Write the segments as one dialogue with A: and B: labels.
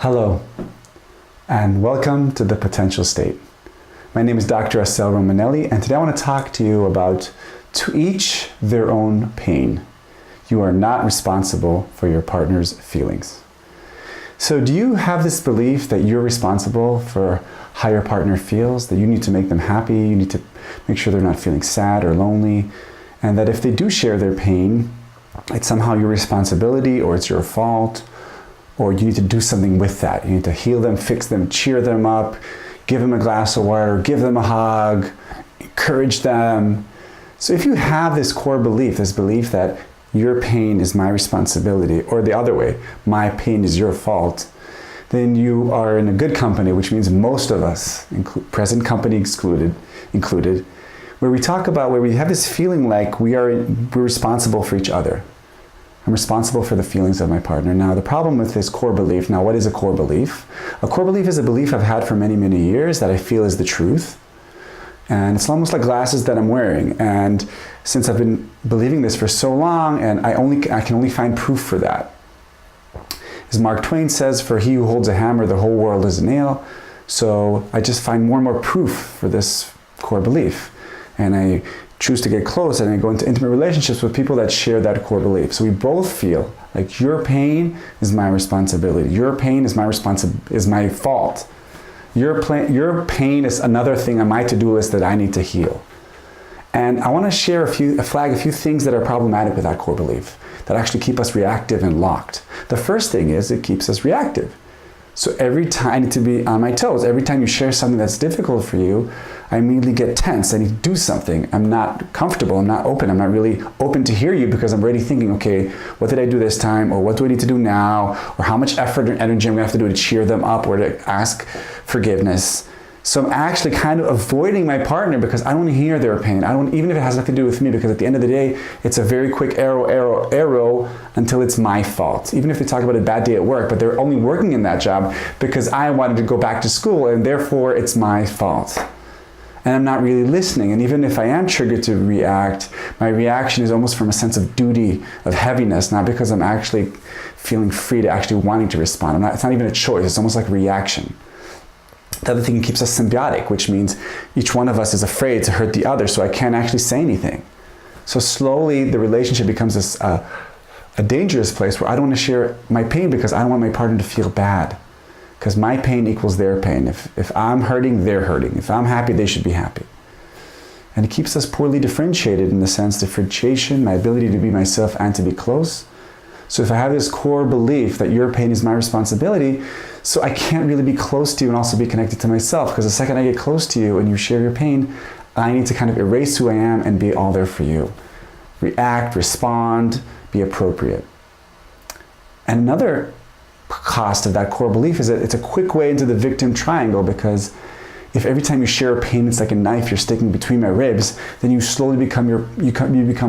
A: Hello, and welcome to The Potential State. My name is Dr. Assael Romanelli, and today I want to talk to you about to each their own pain. You are not responsible for your partner's feelings. So do you have this belief that you're responsible for how your partner feels, that you need to make them happy, you need to make sure they're not feeling sad or lonely, and that if they do share their pain, it's somehow your responsibility or it's your fault, or you need to do something with that. You need to heal them, fix them, cheer them up, give them a glass of water, give them a hug, encourage them. So if you have this core belief, this belief that your pain is my responsibility, or the other way, my pain is your fault, then you are in a good company, which means most of us, present company included, where we talk about, where we have this feeling like we're responsible for each other. I'm responsible for the feelings of my partner. Now, the problem with this core belief, now what is a core belief? A core belief is a belief I've had for many, many years that I feel is the truth. And it's almost like glasses that I'm wearing. And since I've been believing this for so long, and I can only find proof for that. As Mark Twain says, for he who holds a hammer, the whole world is a nail. So I just find more and more proof for this core belief. And I choose to get close and I go into intimate relationships with people that share that core belief. So we both feel like your pain is my responsibility. Your pain is my fault. Your pain is another thing on my to-do list that I need to heal. And I want to flag a few things that are problematic with that core belief, that actually keep us reactive and locked. The first thing is it keeps us reactive. So every time I need to be on my toes. Every time you share something that's difficult for you, I immediately get tense. I need to do something. I'm not comfortable. I'm not open. I'm not really open to hear you because I'm already thinking, okay, what did I do this time? Or what do I need to do now? Or how much effort and energy I'm going to have to do to cheer them up or to ask forgiveness? So I'm actually kind of avoiding my partner because I don't want to hear their pain. Even if it has nothing to do with me, because at the end of the day, it's a very quick arrow until it's my fault. Even if they talk about a bad day at work, but they're only working in that job because I wanted to go back to school and therefore it's my fault. And I'm not really listening. And even if I am triggered to react, my reaction is almost from a sense of duty, of heaviness, not because I'm actually feeling free to actually wanting to respond. It's not even a choice. It's almost like a reaction. The other thing keeps us symbiotic, which means each one of us is afraid to hurt the other, so I can't actually say anything. So slowly the relationship becomes a dangerous place where I don't want to share my pain because I don't want my partner to feel bad. Because my pain equals their pain. If I'm hurting, they're hurting. If I'm happy, they should be happy. And it keeps us poorly differentiated in the sense differentiation, my ability to be myself and to be close. So if I have this core belief that your pain is my responsibility, so I can't really be close to you and also be connected to myself, because the second I get close to you and you share your pain, I need to kind of erase who I am and be all there for you. React, respond, be appropriate. And another cost of that core belief is that it's a quick way into the victim triangle, because if every time you share a pain, it's like a knife you're sticking between my ribs, then you slowly become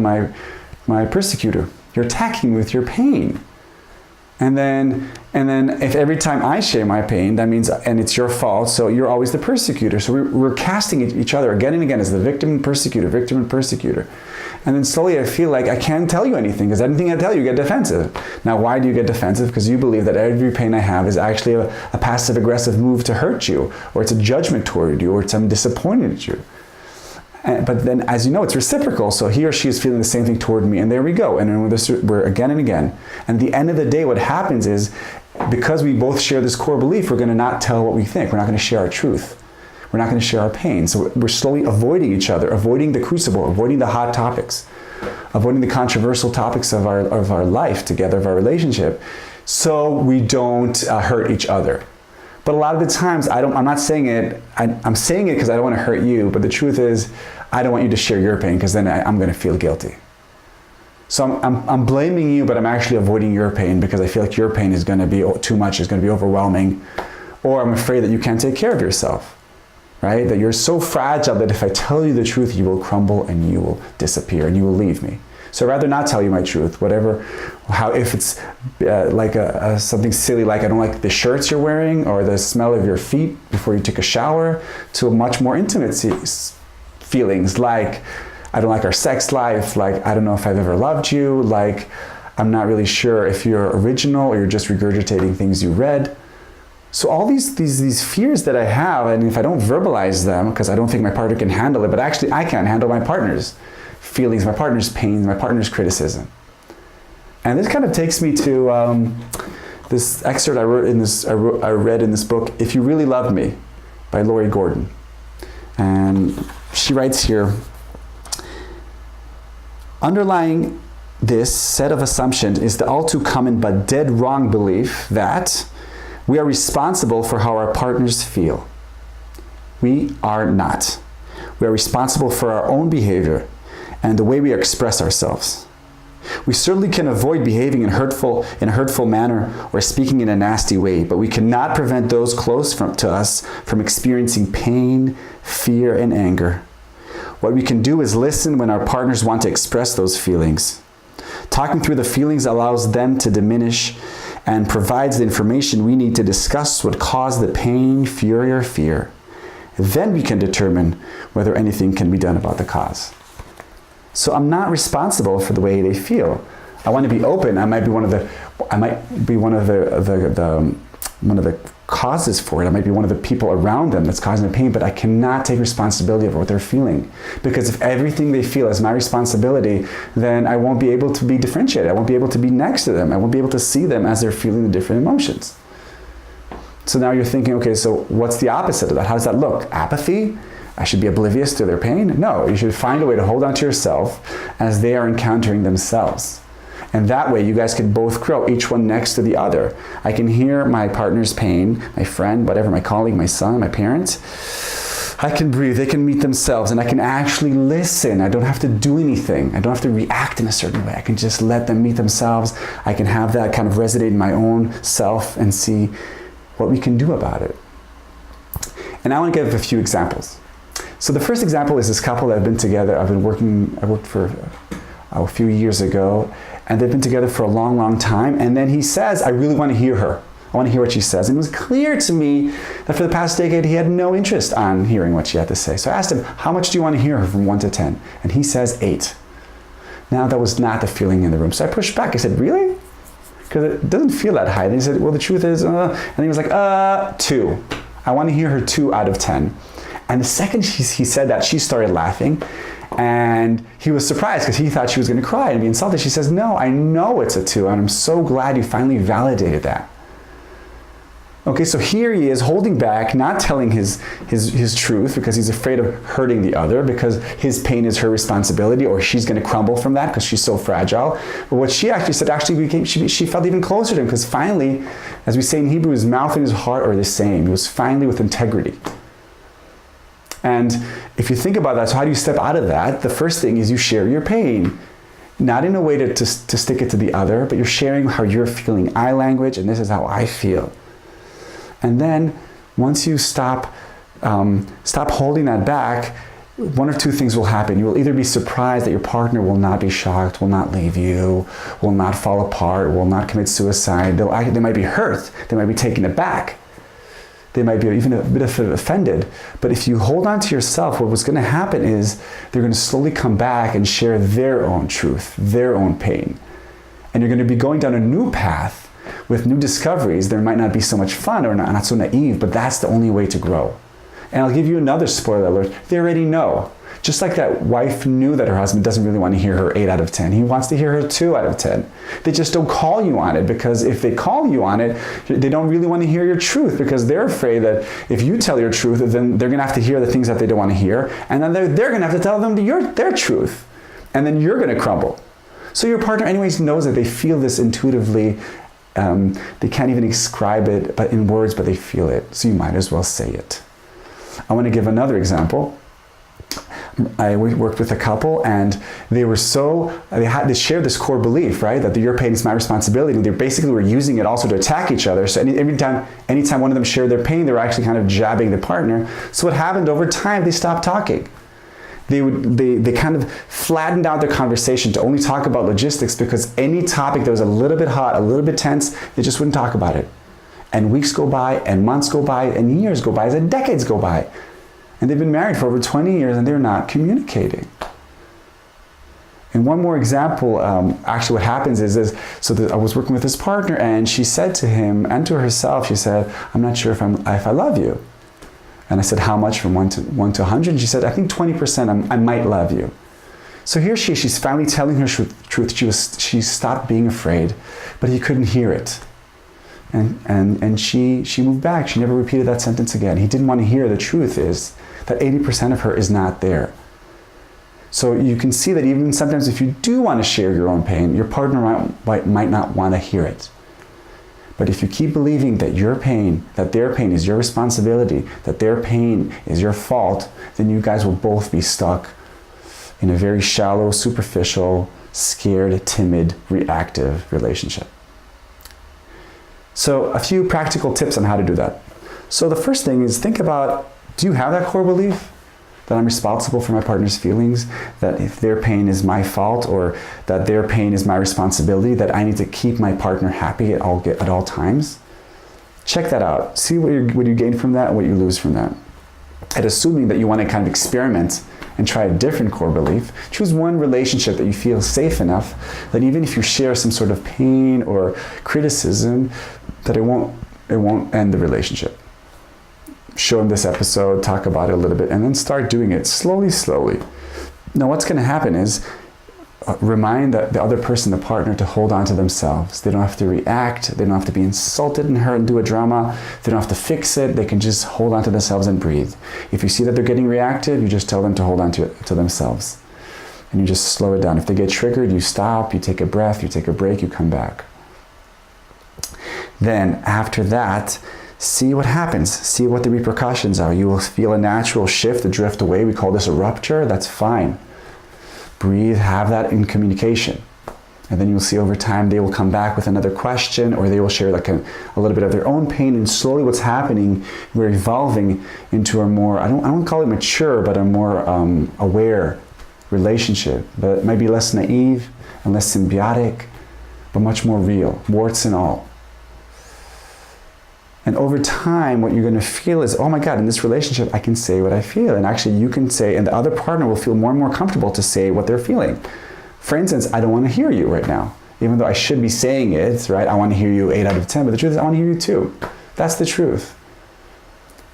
A: my persecutor. You're attacking me with your pain. And then if every time I share my pain, that means, and it's your fault, so you're always the persecutor. So we're casting each other again and again as the victim and persecutor, victim and persecutor. And then slowly I feel like I can't tell you anything, because anything I tell you, you get defensive. Now, why do you get defensive? Because you believe that every pain I have is actually a passive-aggressive move to hurt you, or it's a judgment toward you, or it's I'm disappointed at you. But then, as you know, it's reciprocal. So he or she is feeling the same thing toward me, and there we go. And then we're again and again. And at the end of the day, what happens is, because we both share this core belief, we're going to not tell what we think. We're not going to share our truth. We're not going to share our pain. So we're slowly avoiding each other, avoiding the crucible, avoiding the hot topics, avoiding the controversial topics of our life together, of our relationship, so we don't hurt each other. But a lot of the times, I'm not saying it, I'm saying it because I don't want to hurt you, but the truth is, I don't want you to share your pain, because then I'm going to feel guilty. So I'm blaming you, but I'm actually avoiding your pain because I feel like your pain is going to be too much, is going to be overwhelming, or I'm afraid that you can't take care of yourself, right? That you're so fragile that if I tell you the truth, you will crumble and you will disappear and you will leave me. So I'd rather not tell you my truth, if it's like something silly, like I don't like the shirts you're wearing or the smell of your feet before you take a shower, to a much more intimate feelings, like I don't like our sex life, like I don't know if I've ever loved you, like I'm not really sure if you're original or you're just regurgitating things you read, So all these fears that I have, and if I don't verbalize them, because I don't think my partner can handle it, but actually I can't handle my partner's feelings, my partner's pain, my partner's criticism. And this kind of takes me to this excerpt I read in this book, If You Really Love Me, by Lori Gordon. And she writes here, underlying this set of assumptions is the all too common but dead wrong belief that we are responsible for how our partners feel. We are not. We are responsible for our own behavior and the way we express ourselves. We certainly can avoid behaving in a hurtful manner or speaking in a nasty way, but we cannot prevent those close to us from experiencing pain, fear, and anger. What we can do is listen when our partners want to express those feelings. Talking through the feelings allows them to diminish and provides the information we need to discuss what caused the pain, fury, or fear. Then we can determine whether anything can be done about the cause. So I'm not responsible for the way they feel. I want to be open. I might be one of the causes for it. I might be one of the people around them that's causing the pain, but I cannot take responsibility over what they're feeling. Because if everything they feel is my responsibility, then I won't be able to be differentiated. I won't be able to be next to them. I won't be able to see them as they're feeling the different emotions. So now you're thinking, okay, so what's the opposite of that? How does that look? Apathy? I should be oblivious to their pain? No, you should find a way to hold on to yourself as they are encountering themselves. And that way you guys can both grow, each one next to the other. I can hear my partner's pain, my friend, whatever, my colleague, my son, my parent. I can breathe, they can meet themselves, and I can actually listen. I don't have to do anything. I don't have to react in a certain way. I can just let them meet themselves. I can have that kind of resonate in my own self and see what we can do about it. And I want to give a few examples. So the first example is this couple that have been together. I worked for a few years ago, and they've been together for a long, long time. And then he says, I really want to hear her. I want to hear what she says. And it was clear to me that for the past decade, he had no interest on hearing what she had to say. So I asked him, how much do you want to hear her from 1 to 10? And he says 8. Now that was not the feeling in the room. So I pushed back. I said, really? Because it doesn't feel that high. And he said, well, the truth is, and he was like, 2. I want to hear her 2 out of 10. And the second he said that, she started laughing. And he was surprised because he thought she was going to cry and be insulted. She says, no, I know it's a 2, and I'm so glad you finally validated that. Okay, so here he is holding back, not telling his truth because he's afraid of hurting the other, because his pain is her responsibility, or she's going to crumble from that because she's so fragile. But what she actually said she felt even closer to him, because finally, as we say in Hebrew, his mouth and his heart are the same. He was finally with integrity. And if you think about that, so how do you step out of that? The first thing is you share your pain. Not in a way to stick it to the other, but you're sharing how you're feeling. I language, and this is how I feel. And then once you stop holding that back, one of two things will happen. You will either be surprised that your partner will not be shocked, will not leave you, will not fall apart, will not commit suicide. They might be hurt. They might be taken aback. They might be even a bit offended. But if you hold on to yourself, what's going to happen is they're going to slowly come back and share their own truth, their own pain. And you're going to be going down a new path with new discoveries. There might not be so much fun or not so naive, but that's the only way to grow. And I'll give you another spoiler alert. They already know. Just like that wife knew that her husband doesn't really want to hear her 8 out of 10. He wants to hear her 2 out of 10. They just don't call you on it, because if they call you on it, they don't really want to hear your truth, because they're afraid that if you tell your truth, then they're going to have to hear the things that they don't want to hear. And then they're going to have to tell them their truth. And then you're going to crumble. So your partner anyways knows that they feel this intuitively. They can't even describe it but in words, but they feel it. So you might as well say it. I want to give another example. I worked with a couple, and they shared this core belief, right? That your pain is my responsibility. They basically were using it also to attack each other. So anytime one of them shared their pain, they were actually kind of jabbing the partner. So what happened over time, they stopped talking. They kind of flattened out their conversation to only talk about logistics, because any topic that was a little bit hot, a little bit tense, they just wouldn't talk about it. And weeks go by, and months go by, and years go by, and decades go by. And they've been married for over 20 years, and they're not communicating. And one more example, actually what happens is I was working with this partner, and she said to him and to herself, she said, I'm not sure if I love you. And I said, how much from 1 to 100? And she said, I think 20% I might love you. So here she's finally telling her truth. She stopped being afraid, but he couldn't hear it. And she moved back. She never repeated that sentence again. He didn't want to hear the truth is that 80% of her is not there. So you can see that even sometimes if you do want to share your own pain, your partner might not want to hear it. But if you keep believing that your pain, that their pain is your responsibility, that their pain is your fault, then you guys will both be stuck in a very shallow, superficial, scared, timid, reactive relationship. So a few practical tips on how to do that. So the first thing is think about, do you have that core belief that I'm responsible for my partner's feelings, that if their pain is my fault, or that their pain is my responsibility, that I need to keep my partner happy at all times? Check that out. See what you gain from that and what you lose from that. And assuming that you want to kind of experiment and try a different core belief, choose one relationship that you feel safe enough that even if you share some sort of pain or criticism, that it won't end the relationship. Show them this episode, talk about it a little bit, and then start doing it slowly. Now what's going to happen is remind the other person, the partner, to hold on to themselves. They don't have to react. They don't have to be insulted and hurt and do a drama. They don't have to fix it. They can just hold on to themselves and breathe. If you see that they're getting reactive, you just tell them to hold on to themselves. And you just slow it down. If they get triggered, you stop, you take a breath, you take a break, you come back. Then after that, see what happens. See what the repercussions are. You will feel a natural shift, a drift away. We call this a rupture. That's fine. Breathe, have that in communication. And then you'll see over time they will come back with another question, or they will share like a little bit of their own pain, and slowly what's happening, we're evolving into a more, I don't call it mature, but a more aware relationship. But it might be less naive and less symbiotic, but much more real, warts and all. And over time, what you're going to feel is, oh my God, in this relationship, I can say what I feel. And actually you can say, and the other partner will feel more and more comfortable to say what they're feeling. For instance, I don't want to hear you right now. Even though I should be saying it, right? I want to hear you 8 out of 10, but the truth is I want to hear you too. That's the truth.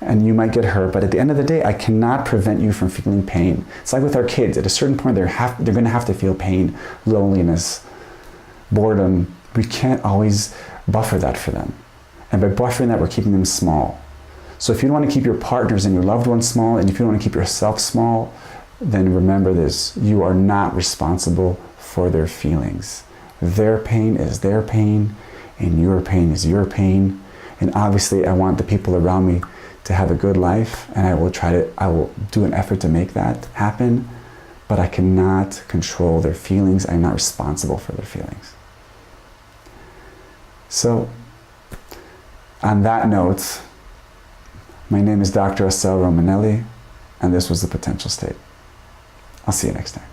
A: And you might get hurt, but at the end of the day, I cannot prevent you from feeling pain. It's like with our kids. At a certain point, they're going to have to feel pain, loneliness, boredom. We can't always buffer that for them. And by buffering that, we're keeping them small. So if you don't want to keep your partners and your loved ones small, and if you don't want to keep yourself small, then remember this: you are not responsible for their feelings. Their pain is their pain, and your pain is your pain. And obviously, I want the people around me to have a good life, and I will do an effort to make that happen, but I cannot control their feelings. I'm not responsible for their feelings. So, on that note, my name is Dr. Assael Romanelli, and this was The Potential State. I'll see you next time.